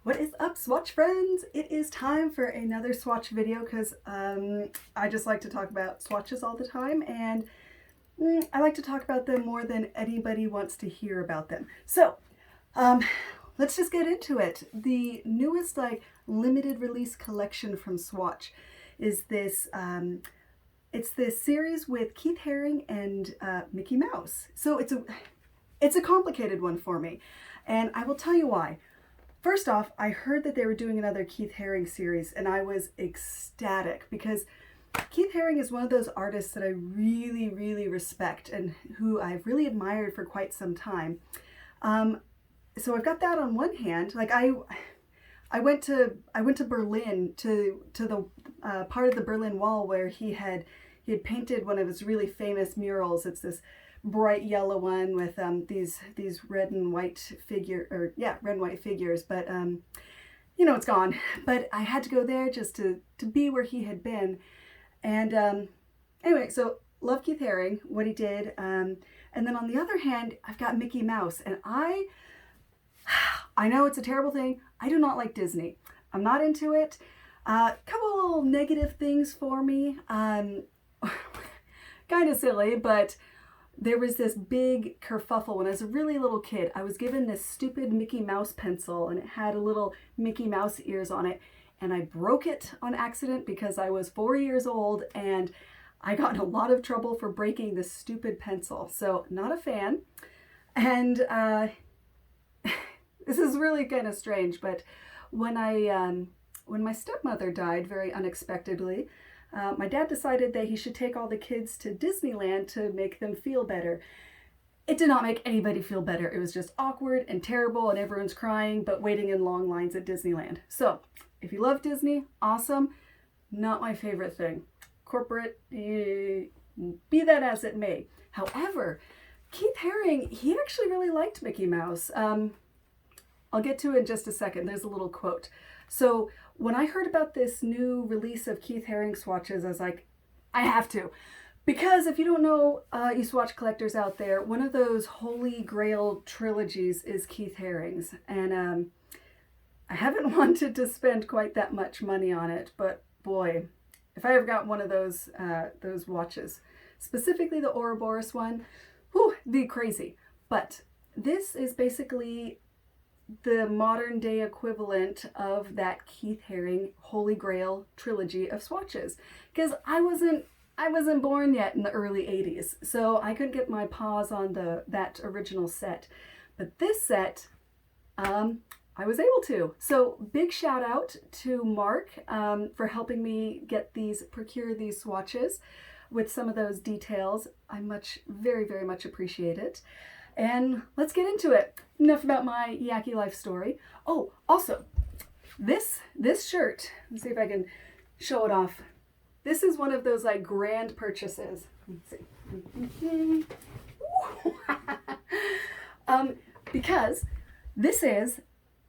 What is up, Swatch friends? It is time for another Swatch video because I just like to talk about swatches all the time, and I like to talk about them more than anybody wants to hear about them. So let's just get into it. The newest limited release collection from Swatch is this it's this series with Keith Haring and Mickey Mouse. So it's a complicated one for me, and I will tell you why. First off, I heard that they were doing another Keith Haring series, and I was ecstatic because Keith Haring is one of those artists that I really, really respect and who I've really admired for quite some time. So I've got that on one hand. I went to Berlin to the part of the Berlin Wall where he had painted one of his really famous murals. It's this bright yellow one with these red and white figures, but it's gone. But I had to go there just to be where he had been. And anyway, so love Keith Haring, what he did, and then on the other hand, I've got Mickey Mouse, and I know it's a terrible thing. I do not like Disney. I'm not into it. Couple negative things for me. Kind of silly, but there was this big kerfuffle when I was a really little kid. I was given this stupid Mickey Mouse pencil, and it had a little Mickey Mouse ears on it, and I broke it on accident because I was 4 years old, and I got in a lot of trouble for breaking this stupid pencil. So not a fan. And this is really kind of strange, but when my stepmother died very unexpectedly, my dad decided that he should take all the kids to Disneyland to make them feel better. It did not make anybody feel better. It was just awkward and terrible, and everyone's crying but waiting in long lines at Disneyland. So if you love Disney, awesome. Not my favorite thing. Corporate, be that as it may. However, Keith Haring, he actually really liked Mickey Mouse. I'll get to it in just a second. There's a little quote. So when I heard about this new release of Keith Haring swatches, I was like, I have to. Because if you don't know, you swatch collectors out there, one of those holy grail trilogies is Keith Haring's. And I haven't wanted to spend quite that much money on it, but boy, if I ever got one of those watches, specifically the Ouroboros one, whew, it'd be crazy. But this is basically the modern day equivalent of that Keith Haring Holy Grail trilogy of swatches, because I wasn't born yet in the early 80s, so I couldn't get my paws on that original set. But this set, I was able to. So big shout out to Mark for helping me procure these swatches with some of those details. I very, very much appreciate it. And let's get into it. Enough about my Yaki life story. Oh, also, this shirt, let's see if I can show it off. This is one of those grand purchases. Let's see. Because this is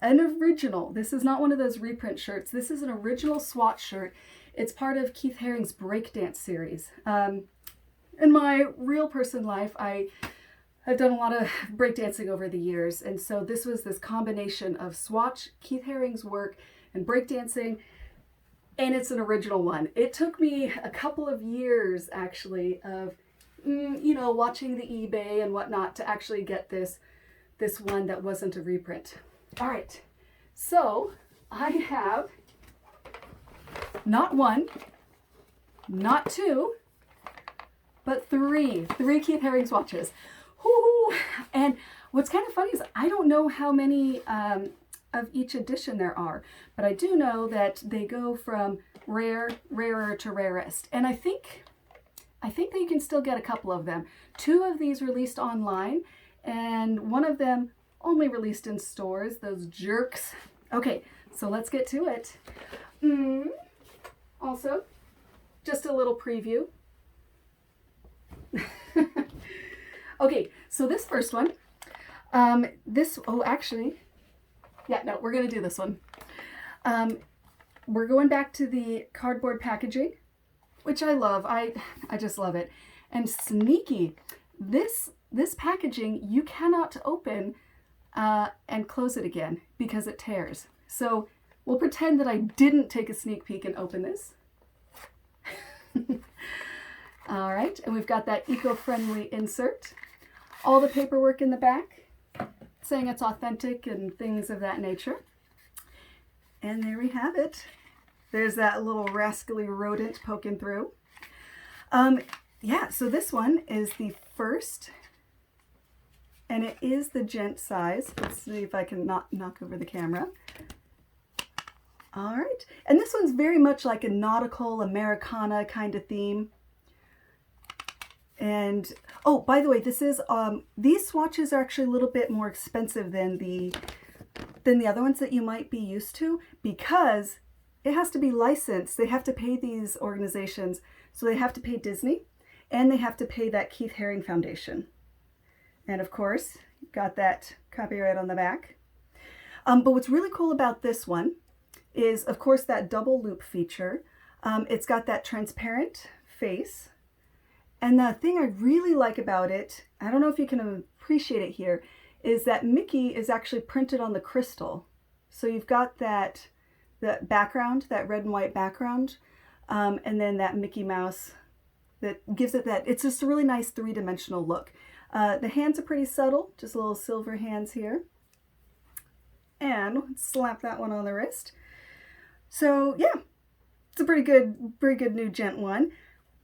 an original. This is not one of those reprint shirts. This is an original Swatch shirt. It's part of Keith Haring's breakdance series. In my real person life, I've done a lot of breakdancing over the years, and so this was this combination of Swatch, Keith Haring's work, and breakdancing, and it's an original one. It took me a couple of years, actually, of, watching the eBay and whatnot to actually get this one that wasn't a reprint. All right, so I have not one, not two, but three Keith Haring swatches. Ooh. And what's kind of funny is I don't know how many of each edition there are, but I do know that they go from rarer to rarest. And I think that you can still get a couple of them. 2 of these released online, and one of them only released in stores, those jerks. Okay, so let's get to it. Also, just a little preview. Okay, so this first one, we're going to do this one. We're going back to the cardboard packaging, which I love. I just love it. And sneaky, this packaging you cannot open and close it again because it tears. So we'll pretend that I didn't take a sneak peek and open this. All right, and we've got that eco-friendly insert. All the paperwork in the back saying it's authentic and things of that nature. And there we have it. There's that little rascally rodent poking through. Yeah, so this one is the first, and it is the gent size. Let's see if I can not knock over the camera. All right, and this one's very much like a nautical Americana kind of theme. And oh, by the way, this is these swatches are actually a little bit more expensive than the other ones that you might be used to, because it has to be licensed. They have to pay these organizations, so they have to pay Disney, and they have to pay that Keith Haring Foundation. And of course, got that copyright on the back. But what's really cool about this one is, of course, that double loop feature. It's got that transparent face. And the thing I really like about it, I don't know if you can appreciate it here, is that Mickey is actually printed on the crystal. So you've got that background, that red and white background, and then that Mickey Mouse that gives it that, it's just a really nice three-dimensional look. The hands are pretty subtle, just little silver hands here. And slap that one on the wrist. So yeah, it's a pretty good new gent one.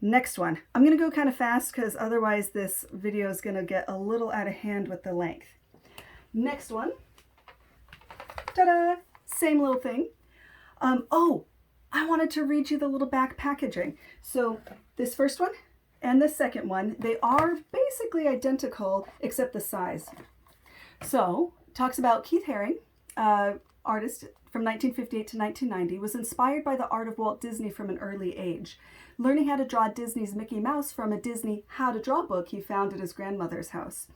Next one. I'm going to go kind of fast because otherwise this video is going to get a little out of hand with the length. Next one. Ta-da! Same little thing. Oh, I wanted to read you the little back packaging. So this first one and the second one, they are basically identical except the size. So, talks about Keith Haring, artist from 1958 to 1990, was inspired by the art of Walt Disney from an early age. Learning how to draw Disney's Mickey Mouse from a Disney How to Draw book he found at his grandmother's house.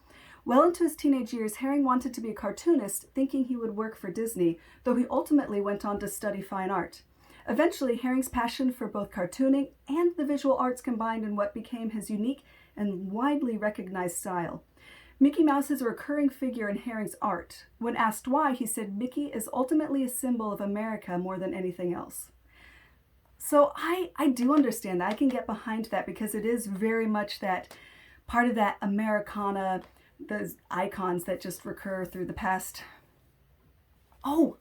Well into his teenage years, Haring wanted to be a cartoonist, thinking he would work for Disney, though he ultimately went on to study fine art. Eventually, Haring's passion for both cartooning and the visual arts combined in what became his unique and widely recognized style. Mickey Mouse is a recurring figure in Haring's art. When asked why, he said Mickey is ultimately a symbol of America more than anything else. So I do understand that. I can get behind that because it is very much that part of that Americana, those icons that just recur through the past. Oh,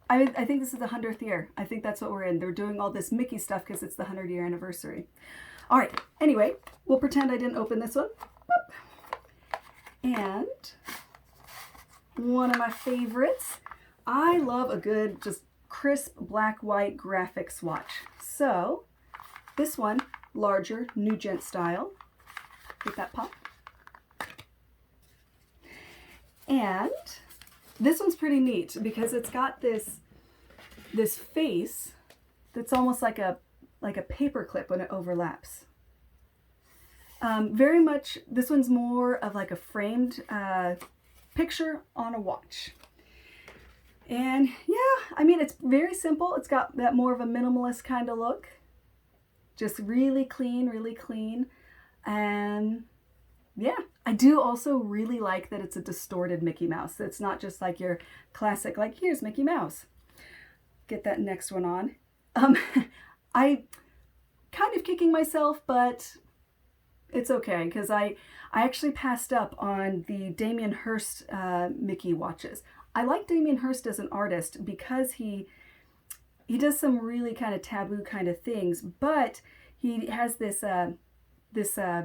I think this is the 100th year. I think that's what we're in. They're doing all this Mickey stuff because it's the 100-year anniversary. All right, anyway, we'll pretend I didn't open this one. Boop. And one of my favorites. I love a good, just crisp black-white graphic swatch. So this one, larger, new gent style. Get that pop. And this one's pretty neat because it's got this face that's almost like a paper clip when it overlaps. Very much, this one's more of like a framed picture on a watch. And yeah, I mean, it's very simple. It's got that more of a minimalist kind of look. Just really clean, really clean. And yeah, I do also really like that it's a distorted Mickey Mouse. It's not just like your classic, like, here's Mickey Mouse. Get that next one on. I kind of kicking myself, but it's okay because I actually passed up on the Damien Hirst Mickey watches. I like Damien Hirst as an artist because he does some really kind of taboo kind of things, but he has this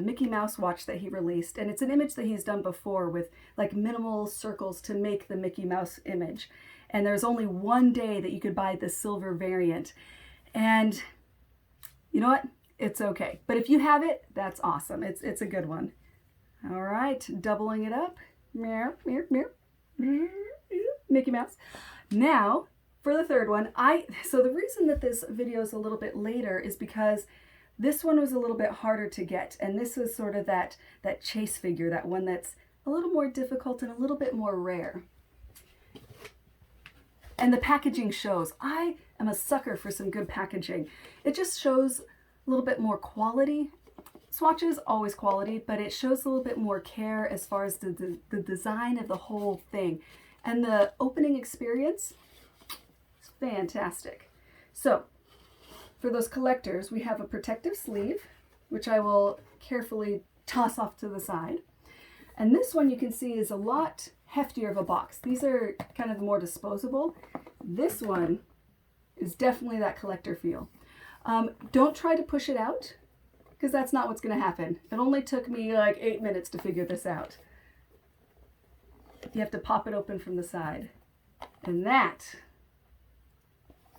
Mickey Mouse watch that he released, and it's an image that he's done before with like minimal circles to make the Mickey Mouse image. And there's only one day that you could buy the silver variant. And you know what? It's okay. But if you have it, that's awesome. It's a good one. All right, doubling it up. Meow, meow, meow. Mickey Mouse. Now, for the third one, so the reason that this video is a little bit later is because this one was a little bit harder to get, and this is sort of that chase figure, that one that's a little more difficult and a little bit more rare. And the packaging shows. I am a sucker for some good packaging. It just shows a little bit more quality. Swatches, always quality, but it shows a little bit more care as far as the design of the whole thing. And the opening experience is fantastic. So for those collectors, we have a protective sleeve, which I will carefully toss off to the side. And this one you can see is a lot heftier of a box. These are kind of the more disposable. This one is definitely that collector feel. Don't try to push it out, because that's not what's going to happen. It only took me like 8 minutes to figure this out. You have to pop it open from the side. And that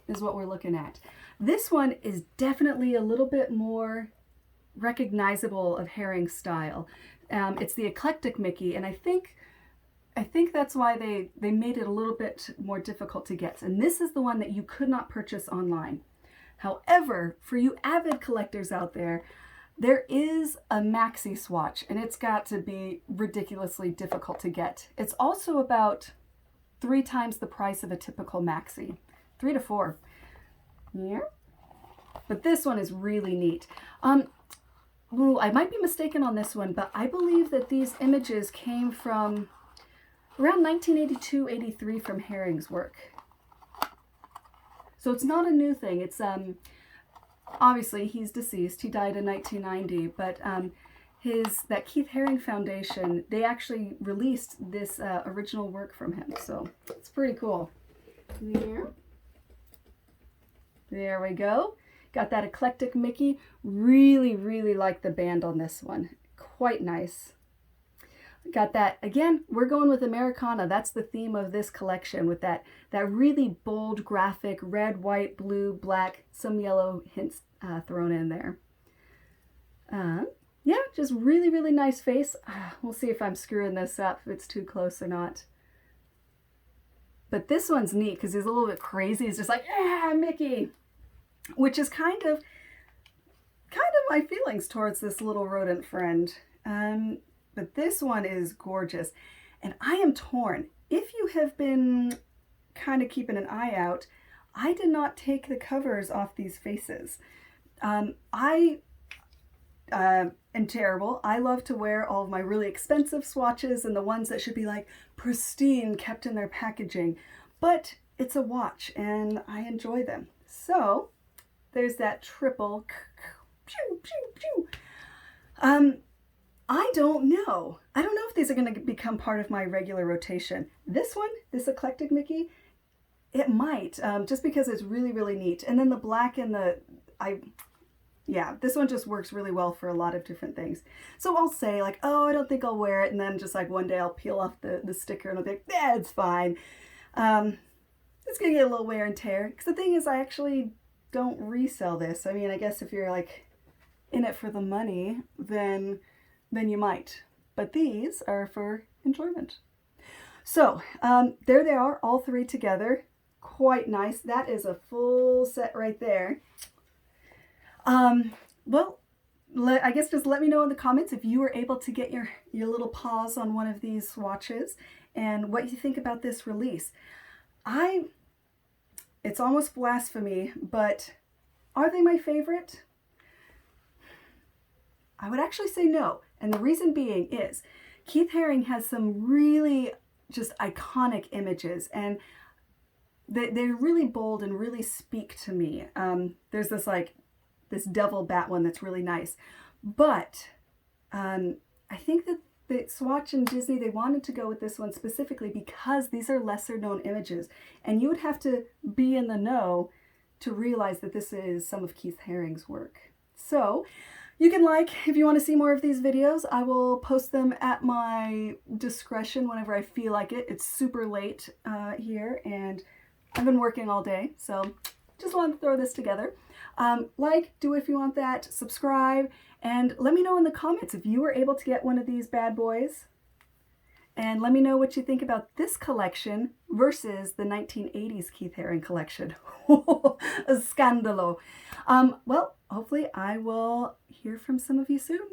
is what we're looking at. This one is definitely a little bit more recognizable of Haring's style. It's the Eclectic Mickey, and I think that's why they made it a little bit more difficult to get. And this is the one that you could not purchase online. However, for you avid collectors out there, there is a maxi swatch, and it's got to be ridiculously difficult to get. It's also about 3 times the price of a typical maxi, 3 to 4. Yeah. But this one is really neat. Ooh, I might be mistaken on this one, but I believe that these images came from around 1982-83 from Haring's work. So it's not a new thing. It's obviously he's deceased. He died in 1990, but that Keith Haring Foundation, they actually released this original work from him. So it's pretty cool. There we go. Got that Eclectic Mickey. Really, really like the band on this one. Quite nice. Got that, again, we're going with Americana. That's the theme of this collection, with that really bold graphic, red, white, blue, black, some yellow hints thrown in there. Yeah, just really, really nice face. We'll see if I'm screwing this up, if it's too close or not. But this one's neat because he's a little bit crazy. He's just like, yeah, Mickey. Which is kind of my feelings towards this little rodent friend. But this one is gorgeous. And I am torn. If you have been kind of keeping an eye out, I did not take the covers off these faces. I am terrible. I love to wear all of my really expensive swatches and the ones that should be like pristine, kept in their packaging. But it's a watch and I enjoy them. So there's that triple. Pew, pew, pew. I don't know. I don't know if these are going to become part of my regular rotation. This one, this Eclectic Mickey, it might, just because it's really, really neat. And then the black and yeah, this one just works really well for a lot of different things. So I'll say like, oh, I don't think I'll wear it. And then just like one day I'll peel off the sticker and I'll be like, yeah, it's fine. It's going to get a little wear and tear. Because the thing is, I actually don't resell this. I mean, I guess if you're like in it for the money, then you might. But these are for enjoyment. So there they are, all 3 together. Quite nice. That is a full set right there. Well, I guess just let me know in the comments if you were able to get your little paws on one of these swatches and what you think about this release. It's almost blasphemy, but are they my favorite? I would actually say no. And the reason being is Keith Haring has some really just iconic images, and they're really bold and really speak to me. There's this devil bat one that's really nice. But I think that Swatch and Disney, they wanted to go with this one specifically because these are lesser known images. And you would have to be in the know to realize that this is some of Keith Haring's work. So you can if you want to see more of these videos, I will post them at my discretion whenever I feel like it. It's super late here and I've been working all day. So just wanted to throw this together. Do if you want that, subscribe, and let me know in the comments if you were able to get one of these bad boys. And let me know what you think about this collection versus the 1980s Keith Haring collection. A scandalo. Well, hopefully I will hear from some of you soon.